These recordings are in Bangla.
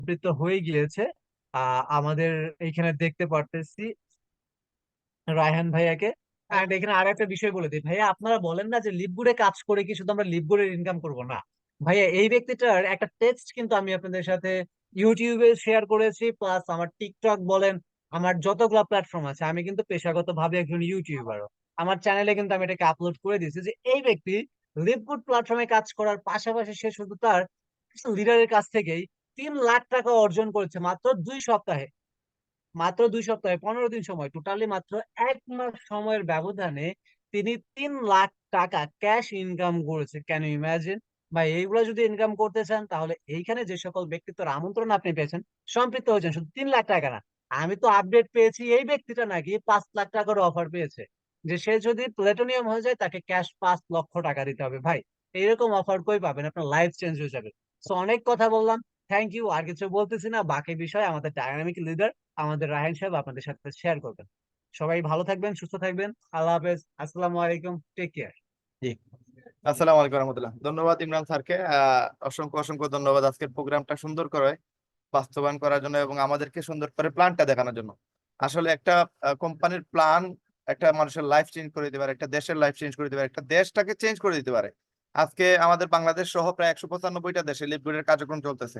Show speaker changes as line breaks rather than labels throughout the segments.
সম্পৃক্ত হয়ে গিয়েছে। আমাদের এইখানে দেখতে পারতেছি রায়হান ভাইয়াকে। আর এখানে আর একটা বিষয় বলে দিই ভাইয়া, আপনারা বলেন না যে লিপগুড়ে কাজ করে কি শুধু আমরা লিপগুড়ের ইনকাম করব না। ভাইয়া এই ব্যক্তিটার একটা টেক্সট কিন্তু আমি আপনাদের সাথে ইউটিউবে শেয়ার করেছি, প্লাস আমার টিকটক বলেন, আমার যতগুলা প্ল্যাটফর্ম আছে, আমি কিন্তু পেশাগত ভাবে একজন ইউটিউবারও। আমার চ্যানেলে কিন্তু আমি এটাকে আপলোড করে দিয়েছি যে এই ব্যক্তি লিপগুড প্ল্যাটফর্মে কাজ করার পাশাপাশি সে শুধু তার লিডারের কাছ থেকেই 3 লাখ টাকা অর্জন করেছে মাত্র 2 সপ্তাহে। মাত্র 2 সপ্তাহে 15 দিন সময়, টোটালি মাত্র 1 মাস সময়ের ব্যবধানে তিনি 3 লাখ টাকা ক্যাশ ইনকাম করেছে। Can you imagine? ভাই এইগুলো যদি ইনকাম করতে চান তাহলে এইখানে যে সকল ব্যক্তিত্বের আমন্ত্রণ আপনি পেয়েছেন, সম্পৃক্ত হয়েছেন, শুধু 3 লাখ টাকা না, আমি তো আপডেট পেয়েছি এই ব্যক্তিটা নাকি 5 লাখ টাকার অফার পেয়েছে, যে সে যদি প্লেটোনিয়াম হয়ে যায় তাকে ক্যাশ 5 লক্ষ টাকা দিতে হবে। ভাই এইরকম অফার কই পাবেন? আপনার লাইফ চেঞ্জ হয়ে যাবে। তো অনেক কথা বললাম, থ্যাংক ইউ, আর কিছু বলতেছি না। বাকি বিষয় আমাদের ডায়নামিক লিডার আমাদের রাহেন সাহেব আপনাদের সাথে শেয়ার করবেন। সবাই ভালো থাকবেন, সুস্থ থাকবেন। আল্লাহ হাফেজ, আসসালামু আলাইকুম, টেক কেয়ার।
জি, আসসালামু আলাইকুম রহমতুল্লাহ। ধন্যবাদ ইমরান স্যারকে, অসংখ্য অসংখ্য ধন্যবাদ আজকের প্রোগ্রামটা সুন্দর করে বাস্তবায়ন করার জন্য এবং আমাদেরকে সুন্দর করে প্ল্যানটা দেখানোর জন্য। আসলে একটা কোম্পানির প্ল্যান একটা মানুষের লাইফ চেঞ্জ করে দিতে পারে, একটা দেশের লাইফ চেঞ্জ করে দিতে পারে, একটা দেশটাকে চেঞ্জ করে দিতে পারে। আজকে আমাদের বাংলাদেশ সহ প্রায় 195টা দেশে লিপগুডের কার্যক্রম চলতেছে।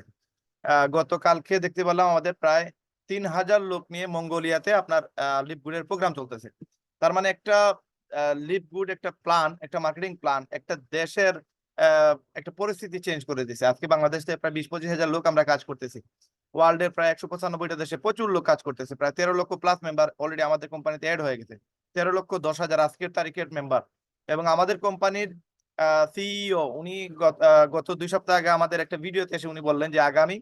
গতকালকে দেখতে পেলাম আমাদের প্রায় 3000 লোক নিয়ে মঙ্গোলিয়াতে আপনার লিপগুডের প্রোগ্রাম চলতেছে। তার মানে একটা লিপগুড একটা প্ল্যান, একটা মার্কেটিং প্ল্যান একটা দেশের একটা পরিস্থিতি চেঞ্জ করে দিছে। আজকে বাংলাদেশে প্রায় 20-25 হাজার লোক আমরা কাজ করতেছি। ওয়ার্ল্ডের প্রায় 195টা দেশে প্রচুর লোক কাজ করতেছে। প্রায় 13 লক্ষ প্লাস মেম্বার অলরেডি আমাদের কোম্পানিতে অ্যাড হয়ে গেছে। 13,10,000 আজকের তারিখের মেম্বার। এবং আমাদের কোম্পানির সিইও উনি গত 2 সপ্তাহ আগে আমাদের একটা ভিডিওতে এসে উনি বললেন যে আগামী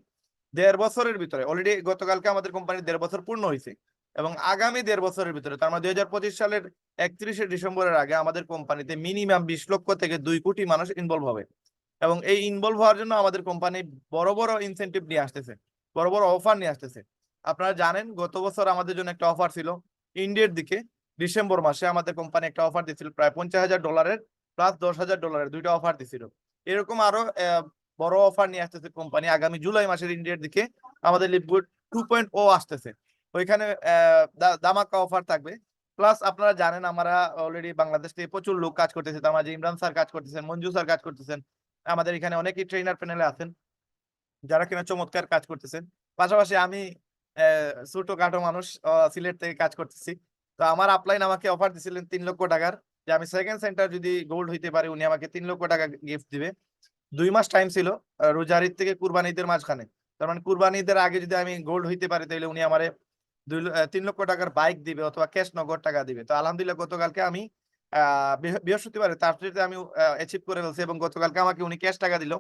1.5 বছরের ভিতরে, অলরেডি গতকালকে আমাদের কোম্পানির 1.5 বছর পূর্ণ হয়েছে, এবং আগামী 1.5 বছরের ভিতরে তার মানে 2025 সালের 31শে ডিসেম্বরের আগে আমাদের কোম্পানিতে মিনিমাম 20 লক্ষ থেকে 2 কোটি মানুষ ইনভলভ হবে। এবং এই ইনভলভ হওয়ার জন্য আমাদের কোম্পানি বড় বড় ইনসেনটিভ নিয়ে আসতেছে, বড় বড় অফার নিয়ে আসতেছে। আপনারা জানেন গত বছর আমাদের জন্য একটা অফার ছিল ইন্ডিয়ার দিকে। ডিসেম্বর মাসে আমাদের কোম্পানি একটা অফার দিয়েছিল প্রায় $50,000 প্লাস $10,000 দুইটা অফার দিছিল। এরকম আরো বড় অফার নিয়ে আসতেছে কোম্পানি। আগামী জুলাই মাসের ইন্ডিয়ার দিকে আমাদের লিপগুড 2.0 আসতেছে, ওইখানে দামাকা অফার থাকবে। প্লাস আপনারা জানেন আমরা অলরেডি বাংলাদেশ থেকে প্রচুর লোক কাজ করতেছে। তার মাঝে ইমরান স্যার কাজ করতেছেন, মঞ্জু স্যার কাজ করতেছেন, আমাদের এখানে অনেকেই ট্রেনার প্যানেলে আছেন যারা কিনা চমৎকার কাজ করতেছেন। পাশাপাশি আমি ছোটখাটো মানুষ, সিলেট থেকে কাজ করতেছি। তো আমার আপলাইন আমাকে অফার দিছিলেন 3 লক্ষ টাকার, যে আমি সেকেন্ড সেন্টার যদি গোল্ড হইতে পারি উনি আমাকে 3 লক্ষ টাকা গিফট দিবে। 2 মাস টাইম ছিল, রোজার ঈদ থেকে কুরবানি ঈদের মাঝখানে। তার মানে কুরবানি ঈদের আগে যদি আমি গোল্ড হইতে পারি তাহলে উনি আমারে 3 লক্ষ টাকার বাইক দিবে অথবা ক্যাশ নগদ টাকা দিবে। তো আলহামদুলিল্লাহ গতকালকে আমি বৃহস্পতিবারে তার সাথে আমি অ্যাচিভ করে ফেলছি এবং গতকালকে আমাকে উনি ক্যাশ টাকা দিল।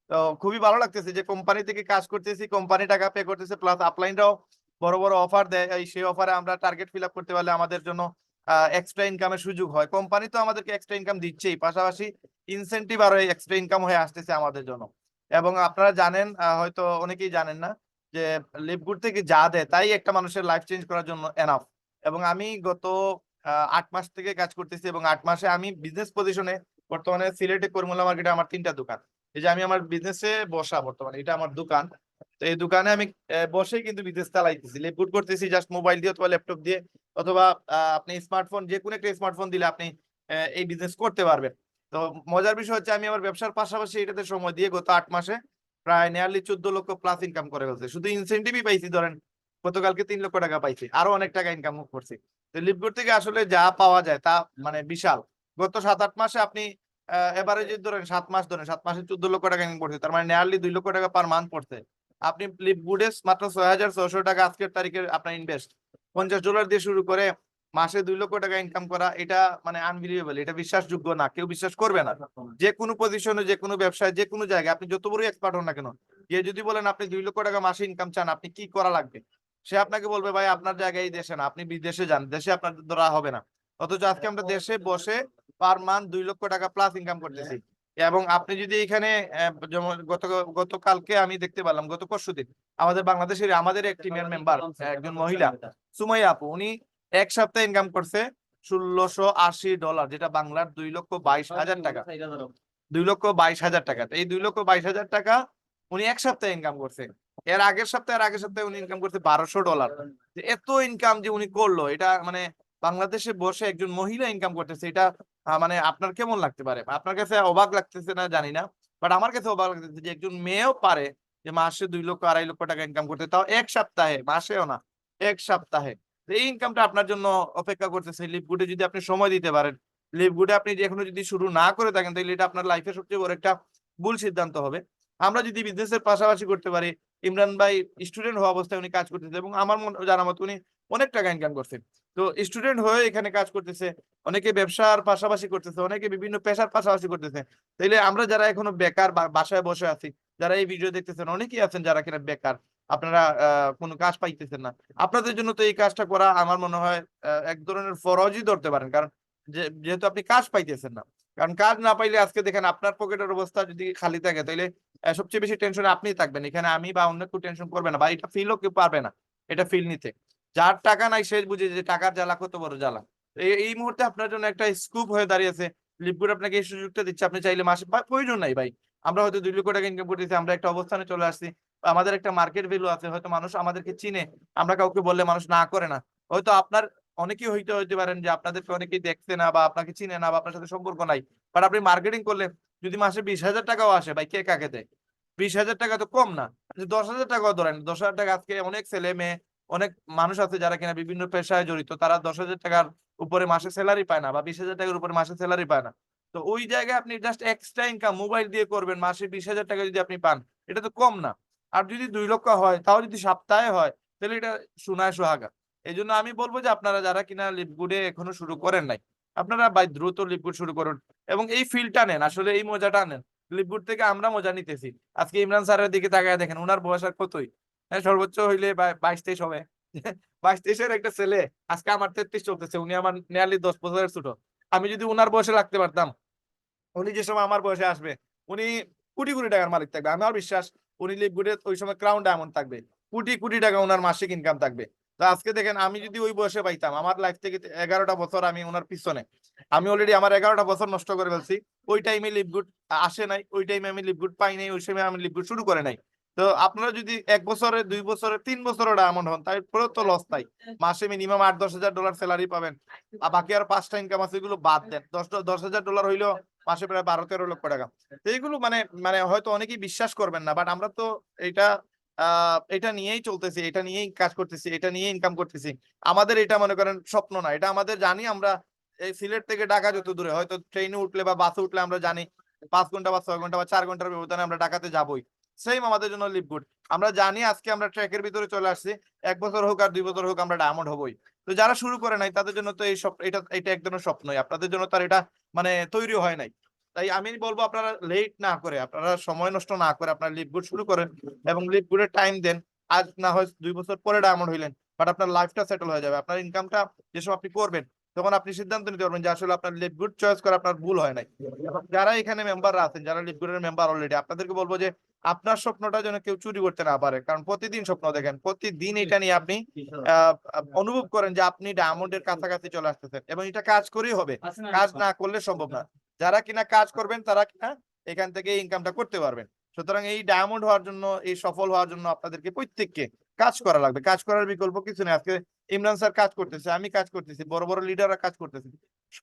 তো খুবই ভালো লাগতেছে যে কোম্পানি থেকে কাজ করতেছি, কোম্পানি টাকা পে করতেছে, প্লাস আপলাইনরাও বড় বড় অফার দেয়। এই সেই অফারে আমরা টার্গেট ফিল আপ করতে পারলে আমাদের জন্য এক্সট্রা ইনকামের সুযোগ হয়। কোম্পানি তো আমাদেরকে এক্সট্রা ইনকাম দিচ্ছেই, পাশাপাশি ইনসেনটিভ আরো এক্সট্রা ইনকাম হয়ে আসতেছে আমাদের জন্য। এবং আপনারা জানেন, হয়তো অনেকেই জানেন না, যে লিভগুড থেকে যা দেয় তাই একটা মানুষের লাইফ চেঞ্জ করার জন্য এনাফ। এবং আমি গত 8 মাস থেকে কাজ করতেছি এবং 8 মাসে আমি বিজনেস পজিশনে বর্তমানে সিলেটে করিমুল্লাহ মার্কেটে আমার 3টা দোকান। এই যে আমি আমার বিজনেসে বসা, বর্তমানে এটা আমার দোকান। তো এই দোকানে আমি বসেই কিন্তু বিজনেস চালাইতেছি, লিভগুড করতেছি জাস্ট মোবাইল দিয়ে অথবা ল্যাপটপ দিয়ে, অথবা আপনি স্মার্টফোন, যে কোনো একটা স্মার্টফোন দিলে আপনি এই বিজনেস করতে পারবেন। তো মজার বিষয় হচ্ছে আমি আমার ব্যবসার পাশাপাশি এটাতে সময় দিয়ে গত 8 মাসে প্রায় নিয়ারলি 14 লক্ষ প্লাস ইনকাম করে ফেলছে। শুধু ইনসেন্টিভই পাইছি ধরেন, গতকালকে 3 লক্ষ টাকা পাইছি, আরো অনেক টাকা ইনকাম করছি। তো লিভগুড থেকে আসলে যা পাওয়া যায় তা মানে বিশাল। গত 7-8 মাসে আপনি এভারেজে ধরেন 7 মাস ধরেন, 7 মাসে 14 লক্ষ টাকা ইনকাম করছে, তার মানে নিয়ারলি 2 লক্ষ টাকা পার মান্থ পড়ছে। আপনি লিভগুডে মাত্র 6,600 টাকা আজকের তারিখে আপনার ইনভেস্ট, $50 দিয়ে শুরু করে মাসে 2 লক্ষ টাকা ইনকাম করা, এটা মানে আনবিলিভেবল, এটা বিশ্বাসযোগ্য না, কেউ বিশ্বাস করবে না। যে কোনো পজিশনে, যে কোনো ব্যবসায়, যে কোনো জায়গায় আপনি যত বড় এক্সপার্ট হন না কেন, যে যদি বলেন আপনি 2 লক্ষ টাকা মাসে ইনকাম চান, আপনি কি করা লাগবে, সে আপনাকে বলবে ভাই আপনার জায়গায় এই দেশে না, আপনি বিদেশে যান, দেশে আপনার দ্বারা হবে না। অথচ আজকে আমরা দেশে বসে পার মান্থ 2 লক্ষ টাকা প্লাস ইনকাম করতেছি। এবং আপনি যদি এখানে যেমন গতকালকে আমি দেখতে পেলাম, গত পরশুদিন আমাদের বাংলাদেশের আমাদের এক টিমের মেম্বার একজন মহিলা সুমাইয়া আপু, উনি এক সপ্তাহে ইনকাম করছে $1,680, যেটা বাংলার 2,22,000 টাকা। 2,22,000 টাকা, এই 2,22,000 টাকা উনি এক সপ্তাহে ইনকাম করছে। এর আগের সপ্তাহে উনি ইনকাম করছে $1200। এত ইনকাম যে উনি করলো, এটা মানে বাংলাদেশে বসে একজন মহিলা ইনকাম করতেছে, এটা মানে আপনার কেমন লাগতে পারে? আপনার কাছে অবাক লাগতেছে না জানি না, বাট আমার কাছে অবাক লাগতেছে যে একজন মেয়েও পারে যে মাসে 2 লক্ষ 2.5 লক্ষ টাকা ইনকাম করতে, তাও এক সপ্তাহে, মাসেও না, এক সপ্তাহে। তো এই ইনকামটা আপনার জন্য অপেক্ষা করতেছে। লিভগুডে যদি আপনি সময় দিতে পারেন, লিভগুডে আপনি এখনো যদি শুরু না করে থাকেন, তাহলে এটা আপনার লাইফের সবচেয়ে বড় একটা ভুল সিদ্ধান্ত হবে। আমরা যদি বিজনেসের পাশাপাশি করতে পারি, ইমরান ভাই স্টুডেন্ট হওয়া অবস্থায় উনি কাজ করতেছে এবং আমার জানা মতো উনি অনেক টাকা ইনকাম করছে। তো স্টুডেন্ট হয়ে এখানে কাজ করতেছে, অনেকে ব্যবসার পাশাপাশি করতেছে, অনেকে বিভিন্ন পেশার পাশাপাশি করতেছে। তাইলে আমরা যারা এখনো বেকার বাসায় বসে আছি, যারা এই ভিডিও দেখতেছেন, অনেকেই আছেন যারা কিনা বেকার, আপনারা কোনো কাজ পাইতেছেন না, আপনাদের জন্য তো এই কাজটা করা আমার মনে হয় এক ধরনের ফরজই ধরতে পারেন। কারণ যেহেতু আপনি কাজ পাইতেছেন না, কারণ কাজ না পাইলে আজকে দেখেন আপনার পকেটের অবস্থা যদি খালি থাকে, তাইলে সবচেয়ে বেশি টেনশনে আপনিই থাকবেন। এখানে আমি বা অন্য কেউ টেনশন করবে না, বা এটা ফিলও কেউ পারবে না, এটা ফিল নিতে। যার টাকা নাই সে বুঝে যে টাকার জ্বালা কত বড় জ্বালা। এই মুহূর্তে আপনার জন্য একটা স্কুপ হয়ে দাঁড়িয়েছে, লিপগুড আপনাকে এই সুযোগটা দিচ্ছে। আপনি চাইলে মাসে প্রয়োজন নাই ভাই, আমরা হয়তো 2 লক্ষ টাকা ইনকাম করতেছি, আমরা একটা অবস্থানে চলে আসছি, আমাদের একটা মার্কেট ভ্যালু আছে, হয়তো মানুষ আমাদেরকে চিনে, আমরা কাউকে বললে মানুষ না করে না। হয়তো আপনার অনেকেই হইতে পারেন যে আপনাদেরকে অনেকেই দেখছে না বা আপনাকে চিনে না বা আপনার সাথে সম্পর্ক নাই, বাট আপনি মার্কেটিং করলে যদি মাসে 20,000 টাকাও আসে, ভাই কে কাকে দেয়? 20,000 টাকা তো কম না। 10,000 টাকাও ধরেন, 10,000 টাকা আজকে অনেক ছেলে মেয়ে, অনেক মানুষ আছে যারা কিনা বিভিন্ন পেশায় জড়িত, তারা 10,000 টাকার উপরে মাসে স্যালারি পায় না, বা 20,000 টাকার উপরে মাসে স্যালারি পায় না। তো ওই জায়গায় আপনি জাস্ট এক্সট্রা ইনকাম মোবাইল দিয়ে করবেন, মাসে 20,000 টাকা যদি আপনি পান, এটা তো কম না। আর যদি 2 লক্ষ হয়, তাও যদি সপ্তাহে হয়, তাহলে এটা সোনায় সোহাগা। এই জন্য আমি বলবো যে আপনারা যারা কিনা লিপগুডে এখনো শুরু করেন নাই, আপনারা ভাই দ্রুত লিপগুড শুরু করুন এবং এই ফিলটা নেন, আসলে এই মজাটা নেন। লিপগুড থেকে আমরা মজা নিতেছি। আজকে ইমরান স্যারের দিকে তাকায় দেখেন, উনার বয়স আর কতই, হ্যাঁ সর্বোচ্চ হইলে 22-23 হবে। 22-23-এর একটা ছেলে, আজকে আমার 33 চলতেছে, উনি আমার নিয়ারলি 10 বছরের ছোট। আমি যদি উনার বয়সে লাগতে পারতাম, উনি যে সময় আমার বয়সে আসবে, উনি কোটি কোটি টাকার মালিক থাকবে। আমার বিশ্বাস উনি লিপগুডে ওই সময় ক্রাউন ডায়মন্ড থাকবে, কোটি কোটি টাকা ওনার মাসিক ইনকাম থাকবে। তো আজকে দেখেন, আমি যদি ওই বয়সে পাইতাম, আমার লাইফ থেকে 11টা বছর আমি ওনার পিছনে, আমি অলরেডি আমার 11টা বছর নষ্ট করে ফেলছি। ওই টাইমে লিপগুড আসে নাই, ওই টাইমে আমি লিপগুড পাই নাই, ওই সময় আমি লিপগুড শুরু করে নাই। তো আপনারা যদি 1 বছরে 2 বছরে 3 বছরে ডায়মন্ড হন, তারপরেও তো লস নাই। মাসে মিনিমাম $8-10 হাজার স্যালারি পাবেন, আর বাকি আর 5টা ইনকাম আছে, এগুলো বাদ দেন। $10,000 হইলেও মাসে প্রায় 12-13 লক্ষ টাকা। তো এইগুলো মানে মানে হয়তো অনেকেই বিশ্বাস করবেন না, বাট আমরা তো এটা এটা নিয়েই চলতেছি, এটা নিয়েই কাজ করতেছি, এটা নিয়ে ইনকাম করতেছি। আমাদের এটা মনে করেন স্বপ্ন না, এটা আমাদের জানি আমরা। এই সিলেট থেকে ঢাকা যত দূরে, হয়তো ট্রেনে উঠলে বা বাসে উঠলে আমরা জানি 5 ঘন্টা বা 6 ঘন্টা বা 4 ঘন্টার ব্যবধানে আমরা ঢাকাতে যাবোই। সেম আমাদের জন্য লিভগুড, আমরা জানি আজকে আমরা ট্র্যাকের ভিতরে চলে আসছি, 1 বছর হোক আর 2 বছর হোক আমরা ডায়মন্ড হবই। তো যারা শুরু করে নাই তাদের জন্য তো এই স্বপ্ন, এটা এটা এক ধরনের স্বপ্নই, আপনাদের জন্য তার এটা মানে তৈরি হয় নাই। তাই আমি বলবো আপনারা লেট না করে, আপনারা সময় নষ্ট না করে আপনারা লিভগুড শুরু করেন এবং লিভগুডের টাইম দেন। আজ না হয় 2 বছর পরে ডায়মন্ড হইলেন, বাট আপনার লাইফটা সেটেল হয়ে যাবে। আপনার ইনকামটা যেসব আপনি করবেন, তখন আপনি সিদ্ধান্ত নিতে পারবেন যে আসলে আপনার লিভগুড চয়েস করা আপনার ভুল হয় নাই। এবং যারা এখানে মেম্বাররা আছেন, যারা লিভগুডের মেম্বার অলরেডি, আপনাদেরকে বলবো যে আপনার স্বপ্নটা যেন কেউ চুরি করতে না পারে। কারণ প্রতিদিন স্বপ্ন দেখেন, প্রতিদিন এটা নিয়ে আপনি অনুভব করেন যে আপনি ডায়মন্ডের কাছাকাছি চলে আসতেছেন, এবং এটা কাজ করেই হবে, কাজ না করলে সম্ভব না। যারা কিনা কাজ করবেন তারা কিনা এখান থেকে ইনকামটা করতে পারবেন। সুতরাং এই ডায়মন্ড হওয়ার জন্য, এই সফল হওয়ার জন্য আপনাদেরকে প্রত্যেককে কাজ করা লাগবে। কাজ করার বিকল্প কিছু নেই। আজকে ইমরান স্যার কাজ করতেছে, আমি কাজ করতেছি, বড় বড় লিডাররা কাজ করতেছে।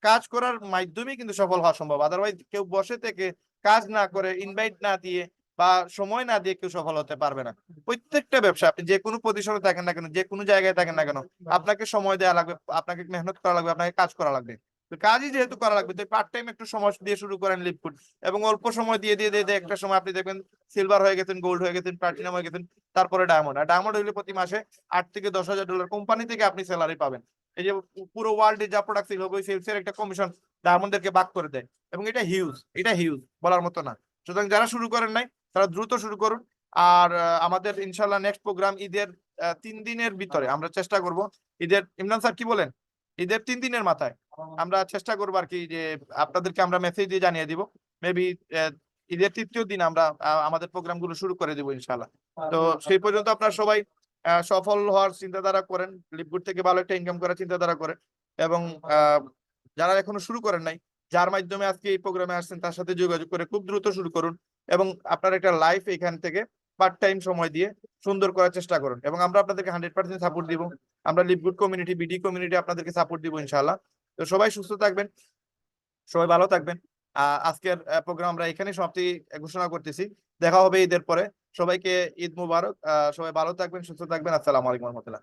কাজ করার মাধ্যমেই কিন্তু সফল হওয়া সম্ভব। আদারওয়াইজ কেউ বসে থেকে কাজ না করে, ইনভাইট না দিয়ে বা সময় না দিয়ে কেউ সফল হতে পারবে না। প্রত্যেকটা ব্যবসা, আপনি যে কোনো পজিশনে থাকেন না কেন, যে কোনো জায়গায় থাকেন না কেন, আপনাকে সময় দেওয়া লাগবে, আপনাকে মেহনত করা লাগবে, আপনাকে কাজ করা লাগবে। তো কাজই যেহেতু করা লাগবে, তো পার্ট টাইম একটু সময় দিয়ে শুরু করেন লিপফুড, এবং অল্প সময় দিয়ে দিয়ে দিয়ে দিয়ে একটা সময় আপনি দেখবেন সিলভার হয়ে গেছেন, গোল্ড হয়ে গেছেন, প্লাটিনাম হয়ে গেছেন, তারপরে ডায়মন্ড। আর ডায়মন্ড হইলে প্রতি মাসে $8 থেকে $10,000 কোম্পানি থেকে আপনি স্যালারি পাবেন। এই যে পুরো ওয়ার্ল্ডে যা প্রোডাক্ট সেল হবে, ওই সেলসের একটা কমিশন ডায়মন্ডদেরকে ভাগ করে দেয়, এবং এটা হিউজ, এটা হিউজ বলার মতো না। সুতরাং যারা শুরু করেন নাই তারা দ্রুত শুরু করুন। আর আমাদের ইনশাল্লাহ নেক্সট প্রোগ্রাম ঈদের 3 দিনের ভিতরে আমরা চেষ্টা করব। ঈদের, ইমরান স্যার কি বলেন, ঈদের 3 দিনের মাথায় আমরা চেষ্টা করবো আর কি, যে আপনাদেরকে আমরা মেসেজ দিয়ে জানিয়ে দিব। মেবি ঈদের 3য় দিন আমরা আমাদের প্রোগ্রাম গুলো শুরু করে দিব ইনশাল্লাহ। তো সেই পর্যন্ত আপনারা সবাই সফল হওয়ার চিন্তাধারা করেন, লিপগুড থেকে ভালো একটা ইনকাম করার চিন্তাধারা করেন, এবং যারা এখনো শুরু করেন নাই, যার মাধ্যমে আজকে এই প্রোগ্রামে আসছেন তার সাথে যোগাযোগ করে খুব দ্রুত শুরু করুন, এবং আপনার একটা লাইফ এখান থেকে পার্ট টাইম সময় দিয়ে সুন্দর করার চেষ্টা করুন, এবং আমরা আপনাদেরকে 100% সাপোর্ট দিব। আমরা লিভগুড কমিউনিটি, বিডি কমিউনিটি আপনাদেরকে সাপোর্ট দিব ইনশাআল্লাহ। তো সবাই সুস্থ থাকবেন, সবাই ভালো থাকবেন। আজকের প্রোগ্রাম আমরা এখানে সমাপ্তি ঘোষণা করতেছি। দেখা হবে ঈদের পরে। সবাইকে ঈদ মুবারক। সবাই ভালো থাকবেন, সুস্থ থাকবেন। আসসালামু আলাইকুম রহমতুল্লাহ।